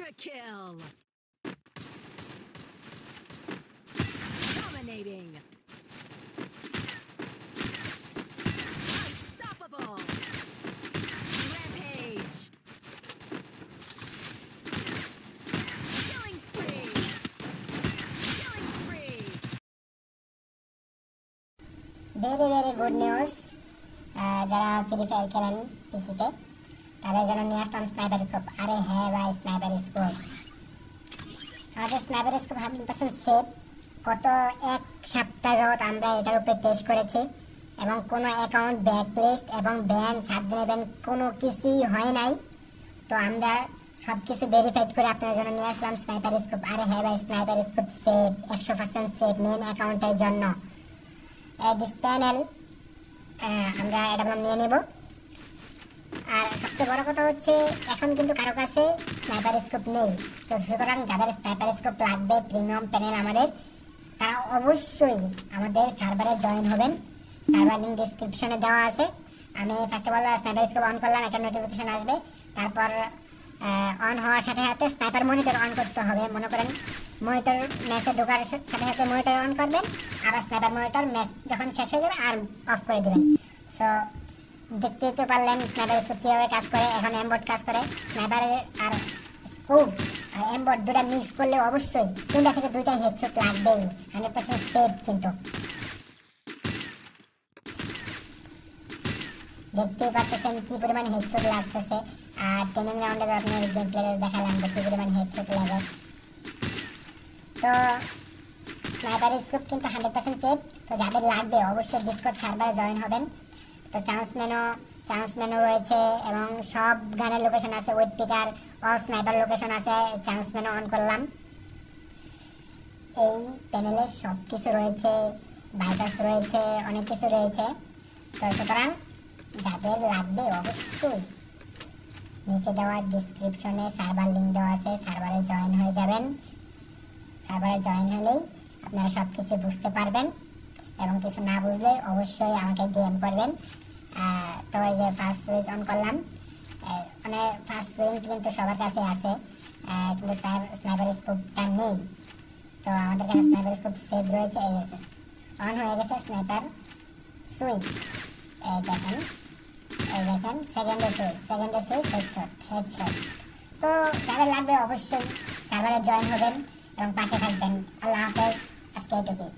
Mega kill! Dominating! Unstoppable! Rampage! Killing spree! Killing spree! very good news. যারা free fire খেলেন পিসিতে তাদের জন্য নিয়ে আসলাম স্নাইপার স্কোপ। আরে হ্যাঁ ভাই, স্নাইপার স্কোপ। আমাদের স্নাইপার স্কোপ 100% সেফ। গত এক সপ্তাহ যাবত আমরা এটার উপরে টেস্ট করেছি এবং কোনো অ্যাকাউন্ট ব্যাকলিস্ট এবং ব্যান 7 দিনের ব্যান কোনো কিছুই হয় নাই। তো আমরা সব কিছু ভেরিফাইড করে আপনাদের জন্য নিয়ে আসলাম স্নাইপার স্কোপ। আরে হ্যাঁ ভাই, sniper scope safe, 100% safe main অ্যাকাউন্টের জন্য। দিস প্যানেল আমরা এটা নিয়ে নেব। আর সবচেয়ে বড় কথা হচ্ছে এখন কিন্তু কারো কাছে স্নাইপার স্কোপ নেই। তো সুতরাং যাদের স্নাইপার স্কোপ লাগবে প্রিমিয়াম প্যানেল আমাদের, তারা অবশ্যই আমাদের সার্ভারে জয়েন হবেন। সার্ভার লিঙ্ক ডেসক্রিপশনে দেওয়া আছে। আমি first of all sniper scope on করলাম, একটা নোটিফিকেশন আসবে। তারপর অন হওয়ার সাথে সাথে স্নাইপার মনিটর অন করতে হবে। মনে করেন মনিটর ম্যাচে ঢোকার সাথে সাথে মনিটর অন করবেন, আবার স্নাইপার মনিটর ম্যাচ যখন শেষ হয়ে যাবে আর অফ করে দেবেন। সো দেখতেই তো পারলেন স্নাইপার স্কোপ কীভাবে কাজ করে। এখন এমবট কাজ করে। স্নাইপার আর স্কোপ আর এমবট দুটা মিক্স করলে অবশ্যই 3টা থেকে 2টা হেডশট লাগবেই। 100% সেফ কিন্তু। দেখতেই পাচ্ছেন কি পরিমাণ হেডশট লাগতেছে। আর ট্রেনিং রাউন্ডে আপনার গেম প্লে দেখালাম যে কি পরিমাণ হেডশট লাগে। তো স্নাইপার স্কোপ কিন্তু 100% সেফ। তো যাদের লাগবে অবশ্যই ডিসকর্ড সার্ভারে জয়েন হবেন। তো চান্স মেনু রয়েছে এবং সব গানের লোকেশন আছে, উইথ পিকার অল স্নাইপার লোকেশন আছে। চান্স মেনু অন করলাম। এই প্যানেলে সব কিছু রয়েছে, ভাইটাস রয়েছে, অনেক কিছু রয়েছে। তো সুতরাং যাদের লাগবে অবশ্যই নিচে দেওয়া ডিসক্রিপশনে সার্ভার লিঙ্ক দেওয়া আছে, সার্ভারে জয়েন হয়ে যাবেন। সার্ভারে জয়েন হলেই আপনারা সব কিছু বুঝতে পারবেন এবং কিছু না বুঝলে অবশ্যই আমাকে ডিএম করবেন। তো এই যে ফার্স্ট সুইচ অন করলাম। মানে ফার্স্ট সুইচ কিন্তু সবার কাছে আছে, কিন্তু স্নাইপার স্কোপটা নেই। তো আমাদের কাছে স্নাইপার স্কোপ সেভ রয়েছে। এই গেছে অন হয়ে গেছে স্নাইপার সুইচ। এই দেখেন সেকেন্ডের সুইচ হেডশট। তো যাদের লাগবে অবশ্যই সার্ভারে জয়েন হবেন এবং পাশে থাকবেন। আল্লাহ হাফেজ, আজকে এটুকুই।